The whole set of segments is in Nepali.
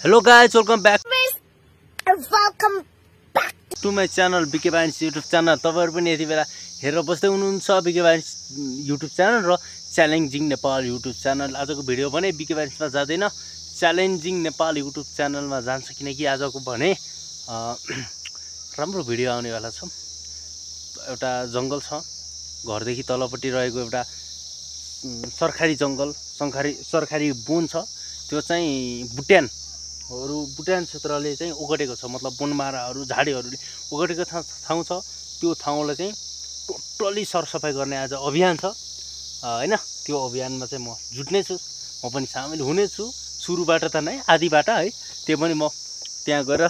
Hello guys, welcome back to my channel BK Vines YouTube channel. तपाईहरु पनि यति बेला हेरेर बस्दै हुनुहुन्छ BK Vines YouTube channel र च्यालेन्जिङ नेपाल YouTube channel. आजको भिडियो भने BK Vines मा जादैन, च्यालेन्जिङ नेपाल YouTube channel मा जान्छ किनकि आजको भने राम्रो भिडियो आउने वाला छ। एउटा जंगल छ, घरदेखि तलपट्टि रहेको एउटा सरकारी जंगल, सरकारी वन छ। त्यो चाहिँ बुट्यान क्षेत्रले चाहिँ ओगटेको छ, मतलब वनमाराहरू झाडीहरूले ओगटेको ठाउँ छ। त्यो ठाउँलाई चाहिँ टोटली सरसफाई गर्ने आज अभियान छ हैन। त्यो अभियानमा चाहिँ म जुट्ने छु, म पनि सामेल हुने छु। सुरुबाट त नै आधीबाट है, त्यो पनि म त्यहाँ गएर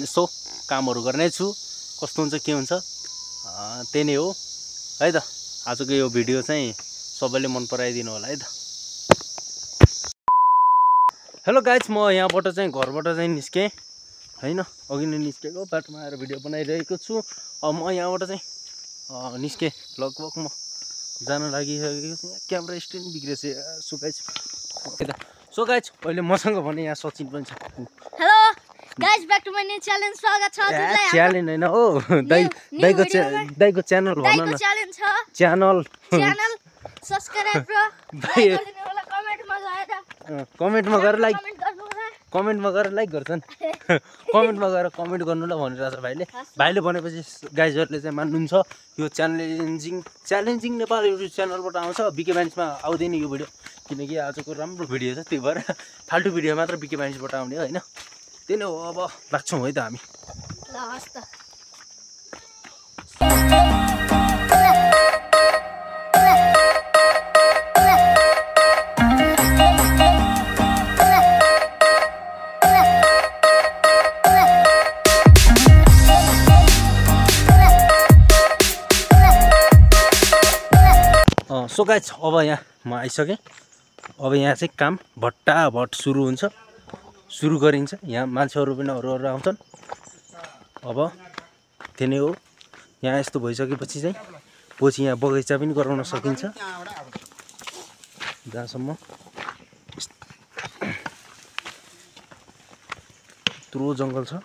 यसो कामहरू गर्ने छु। कस्तो हुन्छ के हुन्छ त्यही नै हो है त। आजको यो भिडियो चाहिँ सबैले मन पराइदिनु होला है त। हेलो गाइज, म यहाँबाट चाहिँ घरबाट चाहिँ निस्केँ हैन, अघि नै निस्केको, बाटोमा आएर भिडियो बनाइरहेको छु। अब म यहाँबाट चाहिँ निस्केँ, लगभग म जान लागिसकेको छु। क्यामेरा स्ट्यान्ड बिग्रेछ सो गाइज। सो गाइज अहिले मसँग भने यहाँ सचिन पनि छ। Hello guys, back to my new challenge. स्वागत छ हजुरलाई। च्यालेन्ज हैन हो, दाइको च्यानल भन न। च्यालेन्ज छ, च्यानल सब्स्क्राइब र लाइक गरिदिनु होला। कमेन्टमा गएर लाइक कमेन्टमा गएर लाइक गर्छन्। कमेन्टमा गएर कमेन्ट गर्नु ल भनिरहेछ भाइले। भाइले भनेपछि गाइजहरूले चाहिँ मान्नुहुन्छ। यो च्यालेन्जिङ नेपाल युट्युब च्यानलबाट आउँछ, BK Vines-मा आउँदैन यो भिडियो किनकि आजको राम्रो भिडियो छ। त्यही भएर फाल्टु भिडियो मात्र BK Vines-बाट आउने होइन। त्यही नै हो। अब लाग्छौँ है त हामी। ल हस् त। सो गाइज अब यहाँ म आइसकेँ। अब यहाँ चाहिँ काम भट्टाभट सुरु गरिन्छ। यहाँ मान्छेहरू पनि अरू आउँछन्। अब त्यही नै हो। यहाँ यस्तो भइसकेपछि चाहिँ पछि यहाँ बगैँचा पनि गराउन सकिन्छ। जहाँसम्म यत्रो जङ्गल छ।